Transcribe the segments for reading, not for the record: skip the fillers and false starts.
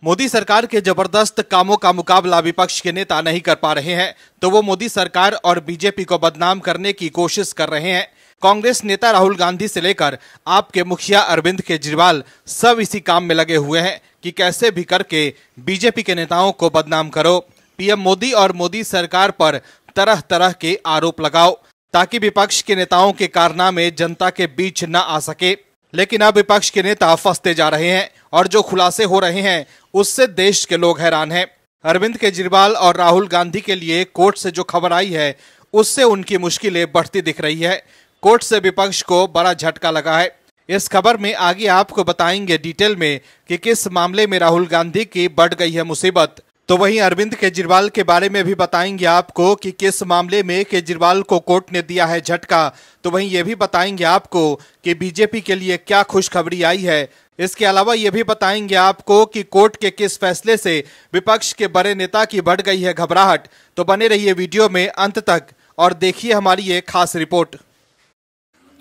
मोदी सरकार के जबरदस्त कामों का मुकाबला विपक्ष के नेता नहीं कर पा रहे हैं, तो वो मोदी सरकार और बीजेपी को बदनाम करने की कोशिश कर रहे हैं। कांग्रेस नेता राहुल गांधी से लेकर आपके मुखिया अरविंद केजरीवाल सब इसी काम में लगे हुए हैं कि कैसे भी करके बीजेपी के नेताओं को बदनाम करो, पीएम मोदी और मोदी सरकार पर तरह तरह के आरोप लगाओ, ताकि विपक्ष के नेताओं के कारनामे जनता के बीच न आ सके। लेकिन अब विपक्ष के नेता फंसते जा रहे हैं और जो खुलासे हो रहे हैं उससे देश के लोग हैरान हैं। अरविंद केजरीवाल और राहुल गांधी के लिए कोर्ट से जो खबर आई है उससे उनकी मुश्किलें बढ़ती दिख रही है। कोर्ट से विपक्ष को बड़ा झटका लगा है। इस खबर में आगे आपको बताएंगे डिटेल में कि किस मामले में राहुल गांधी की बढ़ गई है मुसीबत। तो वहीं अरविंद केजरीवाल के बारे में भी बताएंगे आपको कि किस मामले में केजरीवाल को कोर्ट ने दिया है झटका। तो वहीं ये भी बताएंगे आपको कि बीजेपी के लिए क्या खुशखबरी आई है। इसके अलावा ये भी बताएंगे आपको कि कोर्ट के किस फैसले से विपक्ष के बड़े नेता की बढ़ गई है घबराहट। तो बने रहिए वीडियो में अंत तक और देखिए हमारी ये खास रिपोर्ट।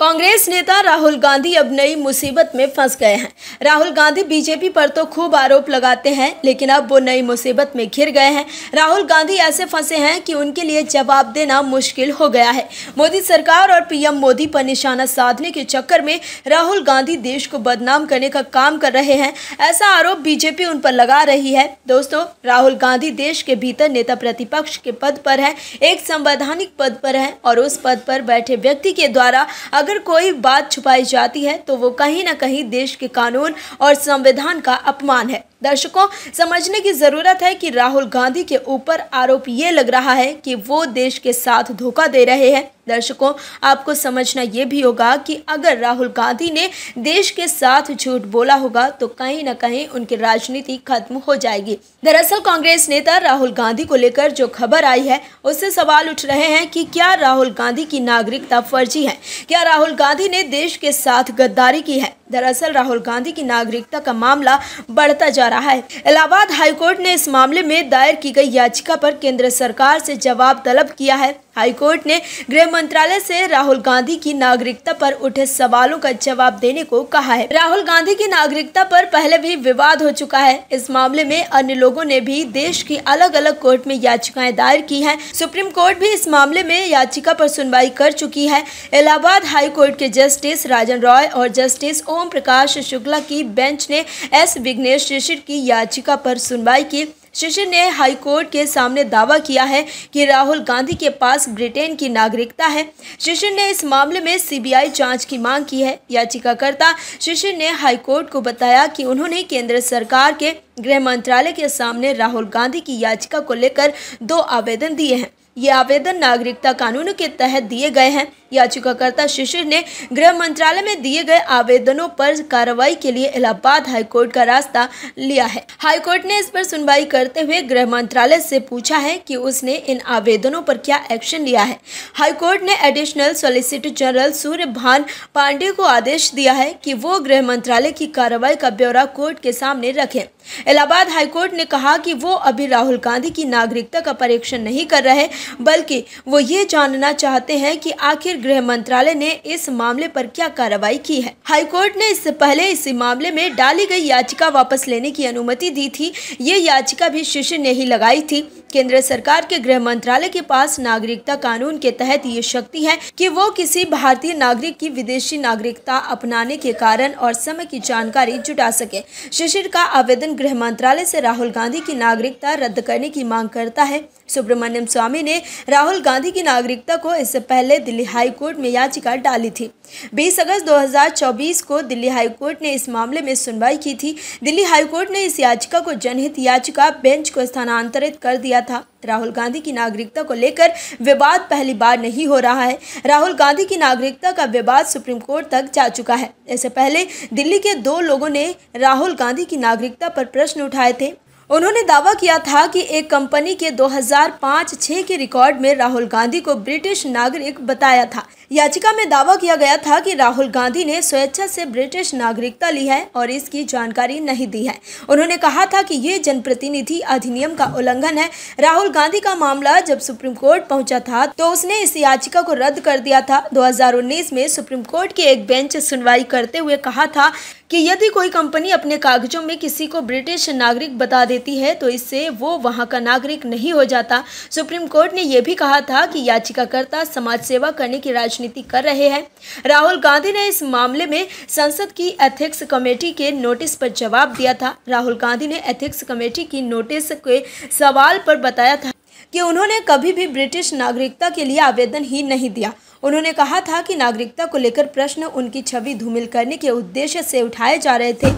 कांग्रेस नेता राहुल गांधी अब नई मुसीबत में फंस गए हैं। राहुल गांधी बीजेपी पर तो खूब आरोप लगाते हैं, लेकिन अब वो नई मुसीबत में घिर गए हैं। राहुल गांधी ऐसे फंसे हैं कि उनके लिए जवाब देना मुश्किल हो गया है। मोदी सरकार और पीएम मोदी पर निशाना साधने के चक्कर में राहुल गांधी देश को बदनाम करने का काम कर रहे हैं, ऐसा आरोप बीजेपी उन पर लगा रही है। दोस्तों, राहुल गांधी देश के भीतर नेता प्रतिपक्ष के पद पर है, एक संवैधानिक पद पर है और उस पद पर बैठे व्यक्ति के द्वारा अगर कोई बात छुपाई जाती है तो वो कहीं ना कहीं देश के कानून और संविधान का अपमान है। दर्शकों, समझने की जरूरत है कि राहुल गांधी के ऊपर आरोप ये लग रहा है कि वो देश के साथ धोखा दे रहे हैं। दर्शकों, आपको समझना ये भी होगा कि अगर राहुल गांधी ने देश के साथ झूठ बोला होगा तो कहीं ना कहीं उनकी राजनीति खत्म हो जाएगी। दरअसल कांग्रेस नेता राहुल गांधी को लेकर जो खबर आई है उससे सवाल उठ रहे हैं कि क्या राहुल गांधी की नागरिकता फर्जी है, क्या राहुल गांधी ने देश के साथ गद्दारी की है। दरअसल राहुल गांधी की नागरिकता का मामला बढ़ता जा रहा है। इलाहाबाद हाईकोर्ट ने इस मामले में दायर की गई याचिका पर केंद्र सरकार से जवाब तलब किया है। हाईकोर्ट ने गृह मंत्रालय से राहुल गांधी की नागरिकता पर उठे सवालों का जवाब देने को कहा है। राहुल गांधी की नागरिकता पर पहले भी विवाद हो चुका है। इस मामले में अन्य लोगों ने भी देश की अलग अलग कोर्ट में याचिकाएं दायर की हैं। सुप्रीम कोर्ट भी इस मामले में याचिका पर सुनवाई कर चुकी है। इलाहाबाद हाई कोर्ट के जस्टिस राजन रॉय और जस्टिस ओम प्रकाश शुक्ला की बेंच ने एस विघ्नेश शिशिर की याचिका पर सुनवाई की। शिशिर ने हाई कोर्ट के सामने दावा किया है कि राहुल गांधी के पास ब्रिटेन की नागरिकता है। शिशिर ने इस मामले में सीबीआई जांच की मांग की है। याचिकाकर्ता शिशिर ने हाई कोर्ट को बताया कि उन्होंने केंद्र सरकार के गृह मंत्रालय के सामने राहुल गांधी की याचिका को लेकर 2 आवेदन दिए हैं। ये आवेदन नागरिकता कानून के तहत दिए गए हैं। याचिकाकर्ता शिशिर ने गृह मंत्रालय में दिए गए आवेदनों पर कार्रवाई के लिए इलाहाबाद हाईकोर्ट का रास्ता लिया है। हाईकोर्ट ने इस पर सुनवाई करते हुए गृह मंत्रालय से पूछा है कि उसने इन आवेदनों पर क्या एक्शन लिया है। हाईकोर्ट ने additional solicitor general Suryabhan Pandey को आदेश दिया है कि वो गृह मंत्रालय की कार्रवाई का ब्यौरा कोर्ट के सामने रखें। इलाहाबाद हाईकोर्ट ने कहा कि वो अभी राहुल गांधी की नागरिकता का परीक्षण नहीं कर रहे, बल्कि वो ये जानना चाहते हैं कि आखिर गृह मंत्रालय ने इस मामले पर क्या कार्रवाई की है। हाईकोर्ट ने इससे पहले इसी मामले में डाली गई याचिका वापस लेने की अनुमति दी थी। ये याचिका भी शिशिर ने ही लगाई थी। केंद्र सरकार के गृह मंत्रालय के पास नागरिकता कानून के तहत ये शक्ति है कि वो किसी भारतीय नागरिक की विदेशी नागरिकता अपनाने के कारण और समय की जानकारी जुटा सके। शिशिर का आवेदन गृह मंत्रालय से राहुल गांधी की नागरिकता रद्द करने की मांग करता है। सुब्रमण्यम स्वामी ने राहुल गांधी की नागरिकता को इससे पहले दिल्ली हाई कोर्ट में याचिका डाली थी। 20 अगस्त 2024 को दिल्ली हाई कोर्ट ने इस मामले में सुनवाई की थी। दिल्ली हाई कोर्ट ने इस याचिका को जनहित याचिका बेंच को स्थानांतरित कर दिया था। राहुल गांधी की नागरिकता को लेकर विवाद पहली बार नहीं हो रहा है। राहुल गांधी की नागरिकता का विवाद सुप्रीम कोर्ट तक जा चुका है। इससे पहले दिल्ली के 2 लोगों ने राहुल गांधी की नागरिकता पर प्रश्न उठाए थे। उन्होंने दावा किया था कि एक कंपनी के 2005-06 के रिकॉर्ड में राहुल गांधी को ब्रिटिश नागरिक बताया था, याचिका में दावा किया गया था कि राहुल गांधी ने स्वेच्छा से ब्रिटिश नागरिकता ली है और इसकी जानकारी नहीं दी है। उन्होंने कहा था कि ये जनप्रतिनिधि अधिनियम का उल्लंघन है। राहुल गांधी का मामला जब सुप्रीम कोर्ट पहुंचा था तो उसने इस याचिका को रद्द कर दिया था। 2019 में सुप्रीम कोर्ट की एक बेंच सुनवाई करते हुए कहा था कि यदि कोई कंपनी अपने कागजों में किसी को ब्रिटिश नागरिक बता देती है तो इससे वो वहां का नागरिक नहीं हो जाता। सुप्रीम कोर्ट ने यह भी कहा था कि याचिकाकर्ता समाज सेवा करने की राजनीति कर रहे हैं। राहुल गांधी ने इस मामले में संसद की एथिक्स कमेटी के नोटिस पर जवाब दिया था। राहुल गांधी ने एथिक्स कमेटी की नोटिस के सवाल पर बताया था कि उन्होंने कभी भी ब्रिटिश नागरिकता के लिए आवेदन ही नहीं दिया। उन्होंने कहा था कि नागरिकता को लेकर प्रश्न उनकी छवि धूमिल करने के उद्देश्य से उठाए जा रहे थे।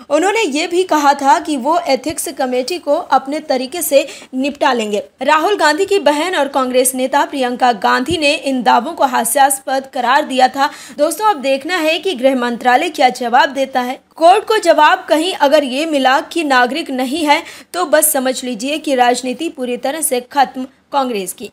उन्होंने ये भी कहा था कि वो एथिक्स कमेटी को अपने तरीके से निपटा लेंगे। राहुल गांधी की बहन और कांग्रेस नेता प्रियंका गांधी ने इन दावों को हास्यास्पद करार दिया था। दोस्तों, अब देखना है कि गृह मंत्रालय क्या जवाब देता है। कोर्ट को जवाब कहीं अगर ये मिला कि नागरिक नहीं है तो बस समझ लीजिए कि राजनीति पूरी तरह से खत्म कांग्रेस की।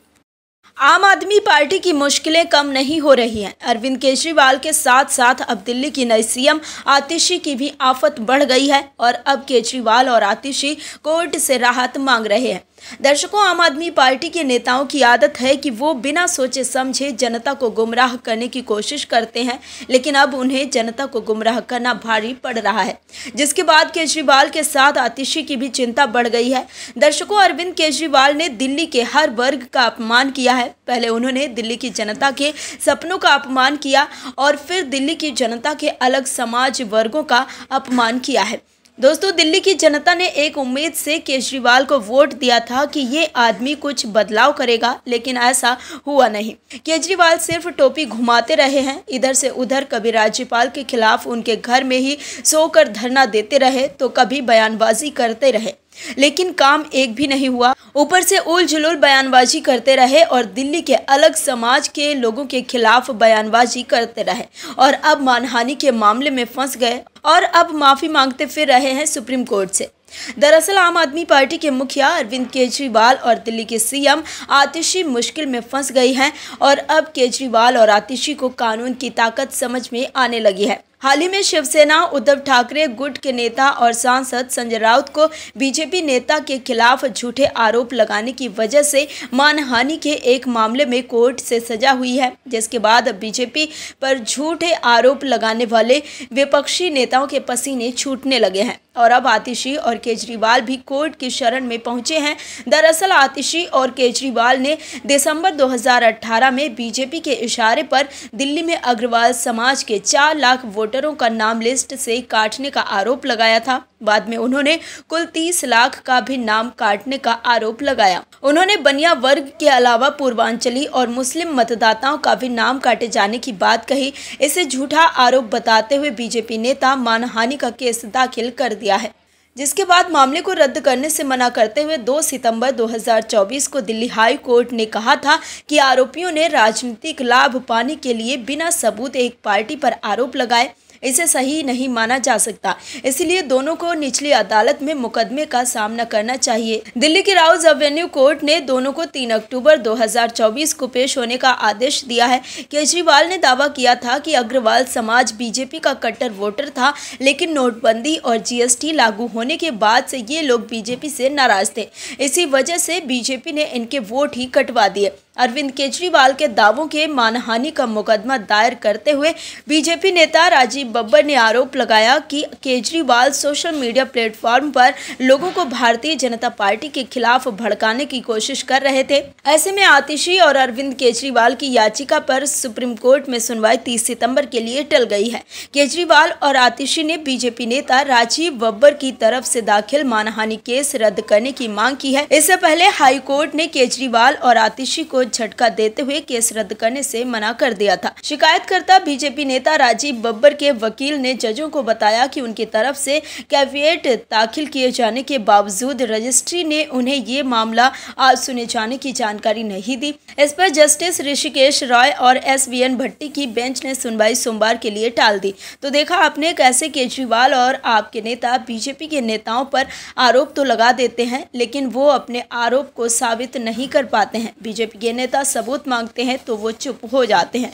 आम आदमी पार्टी की मुश्किलें कम नहीं हो रही हैं। अरविंद केजरीवाल के साथ साथ अब दिल्ली की नई सीएम आतिशी की भी आफत बढ़ गई है और अब केजरीवाल और आतिशी कोर्ट से राहत मांग रहे हैं। दर्शकों, आम आदमी पार्टी के नेताओं की आदत है कि वो बिना सोचे समझे जनता को गुमराह करने की कोशिश करते हैं, लेकिन अब उन्हें जनता को गुमराह करना भारी पड़ रहा है, जिसके बाद केजरीवाल के साथ आतिशी की भी चिंता बढ़ गई है। दर्शकों, अरविंद केजरीवाल ने दिल्ली के हर वर्ग का अपमान किया है। पहले उन्होंने दिल्ली की जनता के सपनों का अपमान किया और फिर दिल्ली की जनता के अलग समाज वर्गों का अपमान किया है। दोस्तों, दिल्ली की जनता ने एक उम्मीद से केजरीवाल को वोट दिया था कि ये आदमी कुछ बदलाव करेगा, लेकिन ऐसा हुआ नहीं। केजरीवाल सिर्फ टोपी घुमाते रहे हैं, इधर से उधर, कभी राज्यपाल के खिलाफ उनके घर में ही सोकर धरना देते रहे तो कभी बयानबाजी करते रहे, लेकिन काम एक भी नहीं हुआ। ऊपर से उल जुलूल बयानबाजी करते रहे और दिल्ली के अलग समाज के लोगों के खिलाफ बयानबाजी करते रहे और अब मानहानि के मामले में फंस गए और अब माफी मांगते फिर रहे हैं सुप्रीम कोर्ट से। दरअसल आम आदमी पार्टी के मुखिया अरविंद केजरीवाल और दिल्ली के सीएम आतिशी मुश्किल में फंस गई हैं और अब केजरीवाल और आतिशी को कानून की ताकत समझ में आने लगी है। हाल ही में शिवसेना उद्धव ठाकरे गुट के नेता और सांसद संजय राउत को बीजेपी नेता के खिलाफ झूठे आरोप लगाने की वजह से मानहानि के एक मामले में कोर्ट से सजा हुई है, जिसके बाद अब बीजेपी पर झूठे आरोप लगाने वाले विपक्षी नेताओं के पसीने छूटने लगे हैं और अब आतिशी और केजरीवाल भी कोर्ट की शरण में पहुंचे हैं। दरअसल आतिशी और केजरीवाल ने दिसंबर 2018 में बीजेपी के इशारे पर दिल्ली में अग्रवाल समाज के 4 लाख वोटरों का नाम लिस्ट से काटने का आरोप लगाया था। बाद में उन्होंने कुल 30 लाख का भी नाम काटने का आरोप लगाया। उन्होंने बनिया वर्ग के अलावा पूर्वांचली और मुस्लिम मतदाताओं का भी नाम काटे जाने की बात कही। इसे झूठा आरोप बताते हुए बीजेपी नेता मानहानि का केस दाखिल कर दिया है, जिसके बाद मामले को रद्द करने से मना करते हुए 2 सितंबर 2024 को दिल्ली हाई कोर्ट ने कहा था कि आरोपियों ने राजनीतिक लाभ पाने के लिए बिना सबूत एक पार्टी पर आरोप लगाए। इसे सही नहीं माना जा सकता, इसलिए दोनों को निचली अदालत में मुकदमे का सामना करना चाहिए। दिल्ली की राउज एवेन्यू कोर्ट ने दोनों को 3 अक्टूबर 2024 को पेश होने का आदेश दिया है। केजरीवाल ने दावा किया था कि अग्रवाल समाज बीजेपी का कट्टर वोटर था, लेकिन नोटबंदी और जीएसटी लागू होने के बाद से ये लोग बीजेपी से नाराज थे। इसी वजह से बीजेपी ने इनके वोट ही कटवा दिए। अरविंद केजरीवाल के दावों के मानहानि का मुकदमा दायर करते हुए बीजेपी नेता राजीव बब्बर ने आरोप लगाया कि केजरीवाल सोशल मीडिया प्लेटफॉर्म पर लोगों को भारतीय जनता पार्टी के खिलाफ भड़काने की कोशिश कर रहे थे। ऐसे में आतिशी और अरविंद केजरीवाल की याचिका पर सुप्रीम कोर्ट में सुनवाई 30 सितंबर के लिए टल गई है। केजरीवाल और आतिशी ने बीजेपी नेता राजीव बब्बर की तरफ से दाखिल मानहानि केस रद्द करने की मांग की है। इससे पहले हाई कोर्ट ने केजरीवाल और आतिशी को झटका देते हुए केस रद्द करने से मना कर दिया था। शिकायतकर्ता बीजेपी नेता राजीव बब्बर के वकील ने जजों को बताया कि उनकी तरफ से कैविएट दाखिल किए जाने के बावजूद रजिस्ट्री ने उन्हें ये मामला आज सुने जाने की जानकारी नहीं दी। इस पर जस्टिस ऋषिकेश रॉय और SVN भट्टी की बेंच ने सुनवाई सोमवार के लिए टाल दी। तो देखा आपने कैसे केजरीवाल और आपके नेता बीजेपी के नेताओं पर आरोप तो लगा देते हैं, लेकिन वो अपने आरोप को साबित नहीं कर पाते हैं। बीजेपी के के नेता सबूत मांगते हैं तो वो चुप हो जाते हैं,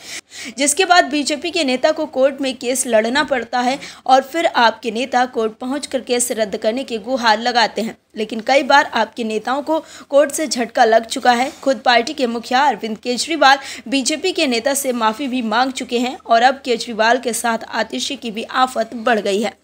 जिसके बाद बीजेपी के नेता को कोर्ट में केस लड़ना पड़ता है और फिर आपके नेता कोर्ट पहुंचकर केस रद्द करने की गुहार लगाते हैं। लेकिन कई बार आपके नेताओं को कोर्ट से झटका लग चुका है। खुद पार्टी के मुखिया अरविंद केजरीवाल बीजेपी के नेता से माफी भी मांग चुके हैं और अब केजरीवाल के साथ आतिशी की भी आफत बढ़ गई है।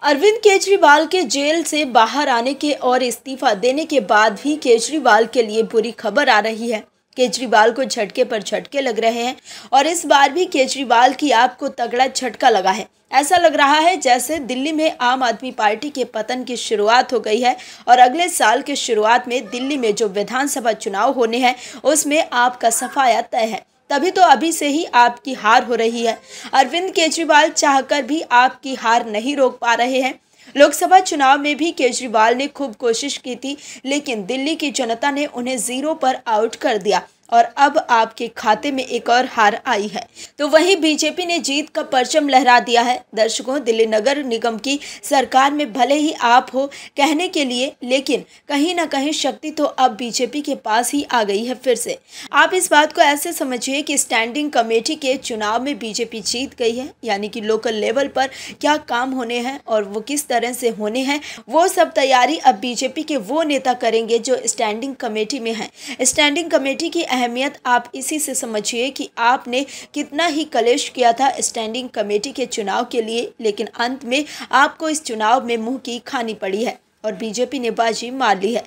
अरविंद केजरीवाल के जेल से बाहर आने के और इस्तीफा देने के बाद भी केजरीवाल के लिए बुरी खबर आ रही है। केजरीवाल को झटके पर झटके लग रहे हैं और इस बार भी केजरीवाल की आपको तगड़ा झटका लगा है। ऐसा लग रहा है जैसे दिल्ली में आम आदमी पार्टी के पतन की शुरुआत हो गई है और अगले साल के शुरुआत में दिल्ली में जो विधानसभा चुनाव होने हैं उसमें आपका सफाया तय है। तभी तो अभी से ही आपकी हार हो रही है। अरविंद केजरीवाल चाहकर भी आपकी हार नहीं रोक पा रहे हैं। लोकसभा चुनाव में भी केजरीवाल ने खूब कोशिश की थी, लेकिन दिल्ली की जनता ने उन्हें 0 पर आउट कर दिया और अब आपके खाते में एक और हार आई है। तो वहीं बीजेपी ने जीत का परचम लहरा दिया है। दर्शकों, दिल्ली नगर निगम की सरकार में भले ही आप हो कहने के लिए, लेकिन कहीं ना कहीं शक्ति तो अब बीजेपी के पास ही आ गई है फिर से। आप इस बात को ऐसे समझिए कि स्टैंडिंग कमेटी के चुनाव में बीजेपी जीत गई है, यानी कि लोकल लेवल पर क्या काम होने हैं और वो किस तरह से होने हैं, वो सब तैयारी अब बीजेपी के वो नेता करेंगे जो स्टैंडिंग कमेटी में है। स्टैंडिंग कमेटी की अहमियत आप इसी से समझिए कि आपने कितना ही कलेश किया था स्टैंडिंग कमेटी के चुनाव के लिए, लेकिन अंत में आपको इस चुनाव में मुंह की खानी पड़ी है और बीजेपी ने बाजी मार ली है।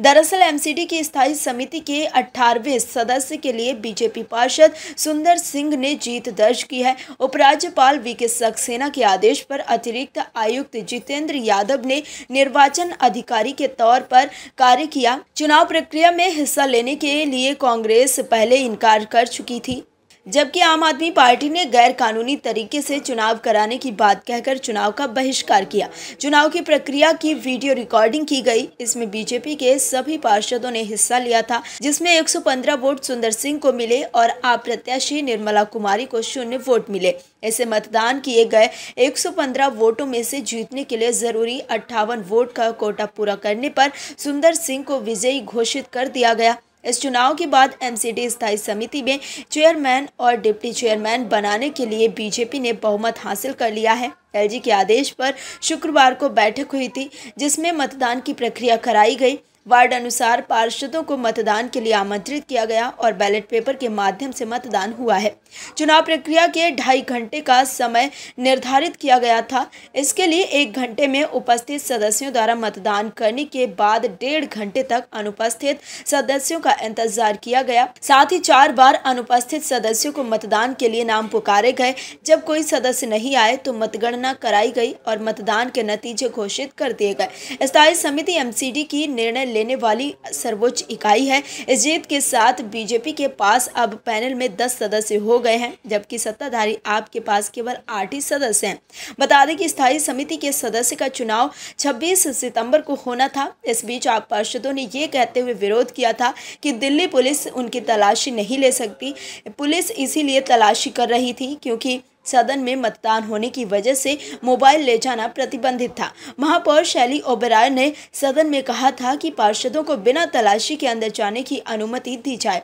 दरअसल एमसीडी की स्थायी समिति के 18वें सदस्य के लिए बीजेपी पार्षद सुंदर सिंह ने जीत दर्ज की है। उपराज्यपाल वीके सक्सेना के आदेश पर अतिरिक्त आयुक्त जितेंद्र यादव ने निर्वाचन अधिकारी के तौर पर कार्य किया। चुनाव प्रक्रिया में हिस्सा लेने के लिए कांग्रेस पहले इनकार कर चुकी थी, जबकि आम आदमी पार्टी ने गैर कानूनी तरीके से चुनाव कराने की बात कहकर चुनाव का बहिष्कार किया। चुनाव की प्रक्रिया की वीडियो रिकॉर्डिंग की गई। इसमें बीजेपी के सभी पार्षदों ने हिस्सा लिया था, जिसमें 115 वोट सुंदर सिंह को मिले और अप्रत्याशी निर्मला कुमारी को 0 वोट मिले। ऐसे मतदान किए गए 115 वोटों में से जीतने के लिए जरूरी 58 वोट का कोटा पूरा करने पर सुंदर सिंह को विजयी घोषित कर दिया गया। इस चुनाव के बाद एमसीडी स्थायी समिति में चेयरमैन और डिप्टी चेयरमैन बनाने के लिए बीजेपी ने बहुमत हासिल कर लिया है। एलजी के आदेश पर शुक्रवार को बैठक हुई थी, जिसमें मतदान की प्रक्रिया कराई गई। वार्ड अनुसार पार्षदों को मतदान के लिए आमंत्रित किया गया और बैलेट पेपर के माध्यम से मतदान हुआ है। चुनाव प्रक्रिया के 2.5 घंटे का समय निर्धारित किया गया था। इसके लिए 1 घंटे में उपस्थित सदस्यों द्वारा मतदान करने के बाद 1.5 घंटे तक अनुपस्थित सदस्यों का इंतजार किया गया। साथ ही 4 बार अनुपस्थित सदस्यों को मतदान के लिए नाम पुकारे गए। जब कोई सदस्य नहीं आए तो मतगणना कराई गई और मतदान के नतीजे घोषित कर दिए गए। स्थायी समिति एमसीडी की निर्णय लेने वाली सर्वोच्च इकाई है। इस जीत के साथ बीजेपी के पास अब पैनल में 10 सदस्य हो गए हैं, जबकि सत्ताधारी आप के पास केवल 8 ही सदस्य हैं। बता दें कि स्थायी समिति के सदस्य का चुनाव 26 सितंबर को होना था। इस बीच आप पार्षदों ने ये कहते हुए विरोध किया था कि दिल्ली पुलिस उनकी तलाशी नहीं ले सकती। पुलिस इसीलिए तलाशी कर रही थी क्योंकि सदन में मतदान होने की वजह से मोबाइल ले जाना प्रतिबंधित था। महापौर शैली ओबेरॉय ने सदन में कहा था कि पार्षदों को बिना तलाशी के अंदर जाने की अनुमति दी जाए,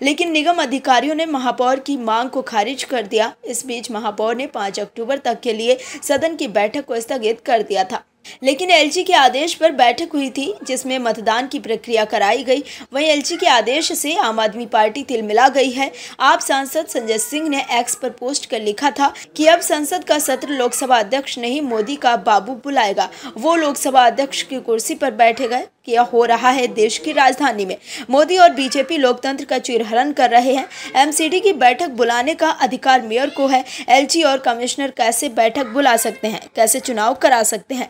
लेकिन निगम अधिकारियों ने महापौर की मांग को खारिज कर दिया। इस बीच महापौर ने 5 अक्टूबर तक के लिए सदन की बैठक को स्थगित कर दिया था, लेकिन एलजी के आदेश पर बैठक हुई थी जिसमें मतदान की प्रक्रिया कराई गई। वहीं एलजी के आदेश से आम आदमी पार्टी तिलमिला गई है। आप सांसद संजय सिंह ने एक्स पर पोस्ट कर लिखा था कि अब संसद का सत्र लोकसभा अध्यक्ष नहीं मोदी का बाबू बुलाएगा। वो लोकसभा अध्यक्ष की कुर्सी पर बैठे गए। क्या हो रहा है देश की राजधानी में? मोदी और बीजेपी लोकतंत्र का चीरहरण कर रहे हैं। एमसीडी की बैठक बुलाने का अधिकार मेयर को है। एलजी और कमिश्नर कैसे बैठक बुला सकते हैं, कैसे चुनाव करा सकते हैं?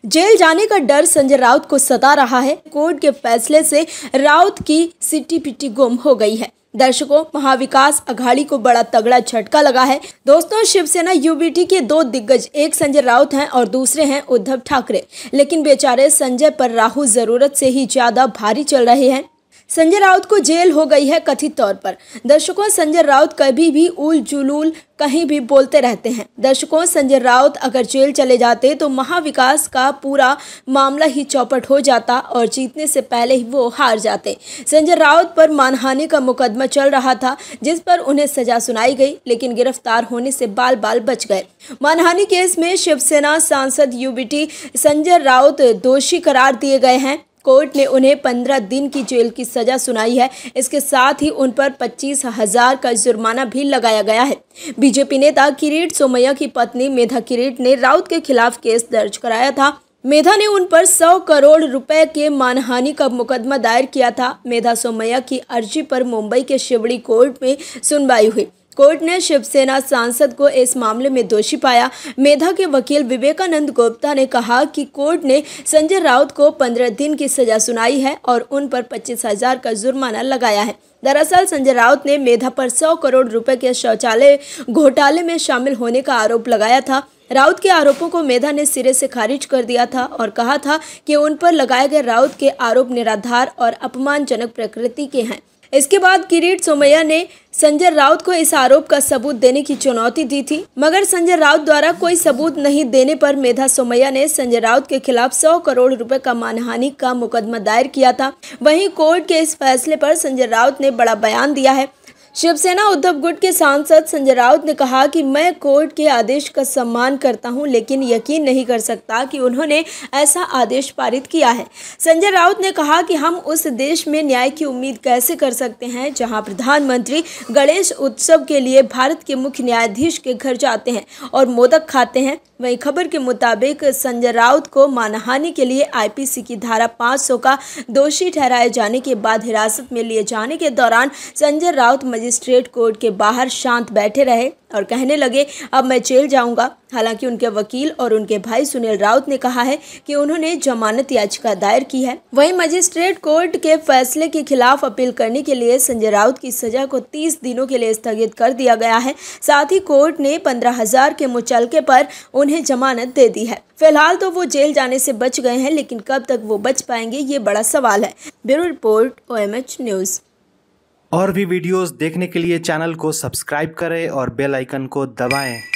जेल जाने का डर संजय राउत को सता रहा है। कोर्ट के फैसले से राउत की सिट्टी पिट्टी गुम हो गई है। दर्शकों, महाविकास अघाड़ी को बड़ा तगड़ा झटका लगा है। दोस्तों, शिवसेना यूबीटी के 2 दिग्गज, एक संजय राउत हैं और दूसरे हैं उद्धव ठाकरे, लेकिन बेचारे संजय पर राहु जरूरत से ही ज्यादा भारी चल रहे हैं। संजय राउत को जेल हो गई है कथित तौर पर। दर्शकों, संजय राउत कभी भी उल जुलूल कहीं भी बोलते रहते हैं। दर्शकों, संजय राउत अगर जेल चले जाते तो महाविकास का पूरा मामला ही चौपट हो जाता और जीतने से पहले ही वो हार जाते। संजय राउत पर मानहानि का मुकदमा चल रहा था जिस पर उन्हें सजा सुनाई गई, लेकिन गिरफ्तार होने से बाल बाल बच गए। मानहानि केस में शिवसेना सांसद यूबीटी संजय राउत दोषी करार दिए गए हैं। कोर्ट ने उन्हें 15 दिन की जेल की सजा सुनाई है। इसके साथ ही उन पर 25,000 का जुर्माना भी लगाया गया है। बीजेपी नेता किरीट सोमैया की पत्नी मेधा किरीट ने राउत के खिलाफ केस दर्ज कराया था। मेधा ने उन पर 100 करोड़ रुपए के मानहानि का मुकदमा दायर किया था। मेधा सोमैया की अर्जी पर मुंबई के शिवड़ी कोर्ट में सुनवाई हुई। कोर्ट ने शिवसेना सांसद को इस मामले में दोषी पाया। मेधा के वकील विवेकानंद गुप्ता ने कहा कि कोर्ट ने संजय राउत को 15 दिन की सजा सुनाई है और उन पर 25,000 का जुर्माना लगाया है। दरअसल संजय राउत ने मेधा पर 100 करोड़ रुपए के शौचालय घोटाले में शामिल होने का आरोप लगाया था। राउत के आरोपों को मेधा ने सिरे से खारिज कर दिया था और कहा था कि उन पर लगाए गए राउत के आरोप निराधार और अपमानजनक प्रकृति के हैं। इसके बाद किरीट सोमैया ने संजय राउत को इस आरोप का सबूत देने की चुनौती दी थी, मगर संजय राउत द्वारा कोई सबूत नहीं देने पर मेधा सोमैया ने संजय राउत के खिलाफ 100 करोड़ रुपए का मानहानि का मुकदमा दायर किया था। वहीं कोर्ट के इस फैसले पर संजय राउत ने बड़ा बयान दिया है। शिवसेना उद्धव गुट के सांसद संजय राउत ने कहा कि मैं कोर्ट के आदेश का सम्मान करता हूं, लेकिन यकीन नहीं कर सकता कि उन्होंने ऐसा आदेश पारित किया है। संजय राउत ने कहा कि हम उस देश में न्याय की उम्मीद कैसे कर सकते हैं जहां प्रधानमंत्री गणेश उत्सव के लिए भारत के मुख्य न्यायाधीश के घर जाते हैं और मोदक खाते हैं। वहीं खबर के मुताबिक संजय राउत को मानहानि के लिए आईपीसी की धारा 500 का दोषी ठहराए जाने के बाद हिरासत में लिए जाने के दौरान संजय राउत मजिस्ट्रेट कोर्ट के बाहर शांत बैठे रहे और कहने लगे, अब मैं जेल जाऊंगा। हालांकि उनके वकील और उनके भाई सुनील राउत ने कहा है कि उन्होंने जमानत याचिका दायर की है। वहीं मजिस्ट्रेट कोर्ट के फैसले के खिलाफ अपील करने के लिए संजय राउत की सजा को 30 दिनों के लिए स्थगित कर दिया गया है। साथ ही कोर्ट ने 15,000 के मुचलके पर उन्हें जमानत दे दी है। फिलहाल तो वो जेल जाने से बच गए हैं, लेकिन कब तक वो बच पाएंगे ये बड़ा सवाल है। Bureau report, OMH news. और भी वीडियोस देखने के लिए चैनल को सब्सक्राइब करें और बेल आइकन को दबाएं।